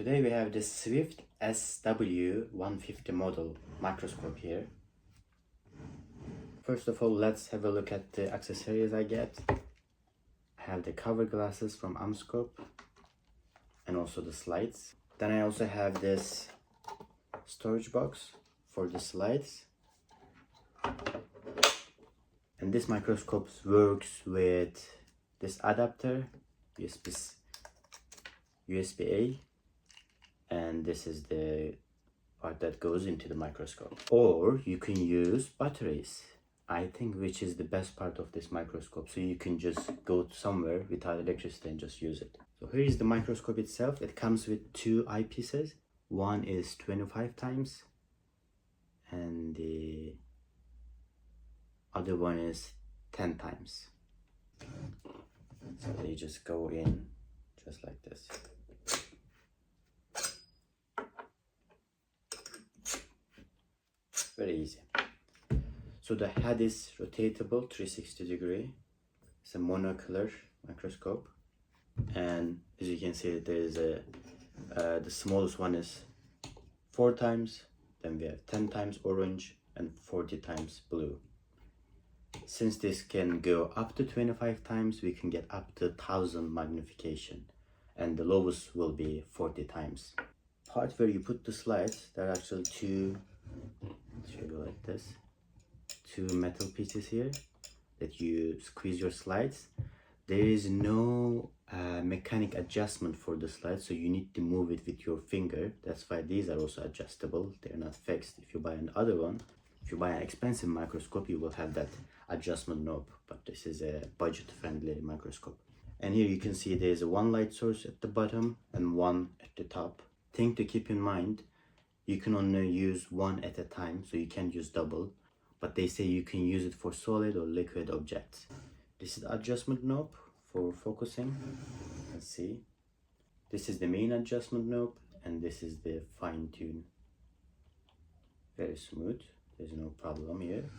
Today we have this Swift SW150 model microscope here. First of all, let's have a look at the accessories I get. I have the cover glasses from Microscope and also the slides. Then I also have this storage box for the slides. And this microscope works with this adapter, USB-A, and this is the part that goes into the microscope. Or you can use batteries, I think, which is the best part of this microscope, so you can just go somewhere without electricity and just use it. So here is the microscope itself. It comes with two eyepieces. One is 25 times and the other one is 10 times. So they just go in just like this. Very easy. So the head is rotatable 360 degree. It's a monocular microscope, and as you can see, there is a the smallest one is 4 times, then we have 10 times orange and 40 times blue. Since this can go up to 25 times, we can get up to 1000 magnification, and the lowest will be 40 times. Part where you put the slides, there are actually two, show you like this, two metal pieces here that you squeeze your slides. There is no mechanic adjustment for the slides, so you need to move it with your finger. That's why these are also adjustable. They're not fixed. If you buy another one, if you buy an expensive microscope, you will have that adjustment knob, but this is a budget-friendly microscope. And here you can see there's one light source at the bottom and one at the top. Thing to keep in mind, you can only use one at a time, so you can't use double, but they say you can use it for solid or liquid objects. This is the adjustment knob for focusing. Let's see. This is the main adjustment knob, and this is the fine tune. Very smooth. There's no problem here.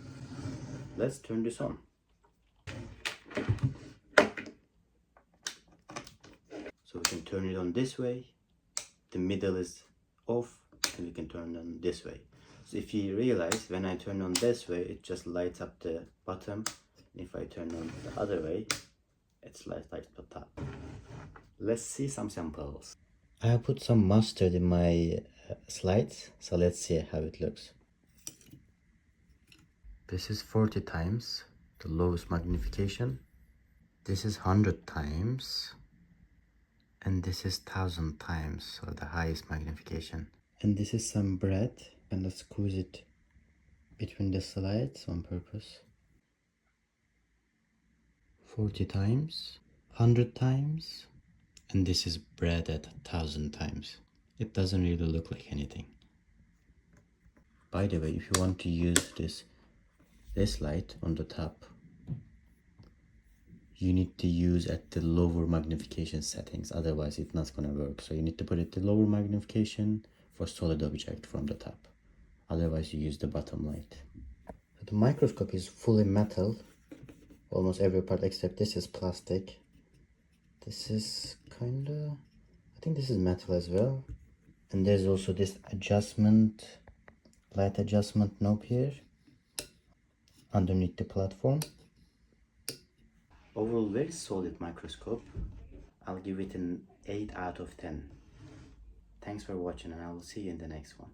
Let's turn this on. So we can turn it on this way. The middle is off, and we can turn it on this way. So if you realize, when I turn on this way, it just lights up the bottom. If I turn on the other way, it lights up the top. Let's see some samples. I have put some mustard in my slides, so let's see how it looks. This is 40 times, the lowest magnification. This is 100 times. And this is 1000 times, so the highest magnification. And this is some bread, and let's squeeze it between the slides on purpose. 40 times, 100 times, and this is bread at 1000 times. It doesn't really look like anything. By the way, if you want to use this light on the top, you need to use at the lower magnification settings, otherwise it's not gonna work. So you need to put it the lower magnification for solid object from the top, otherwise you use the bottom light. The microscope is fully metal, almost every part except this is plastic. This is kinda, I think this is metal as well. And there's also this light adjustment knob here underneath the platform. Overall, very solid microscope. I'll give it an 8 out of 10. Thanks for watching, and I will see you in the next one.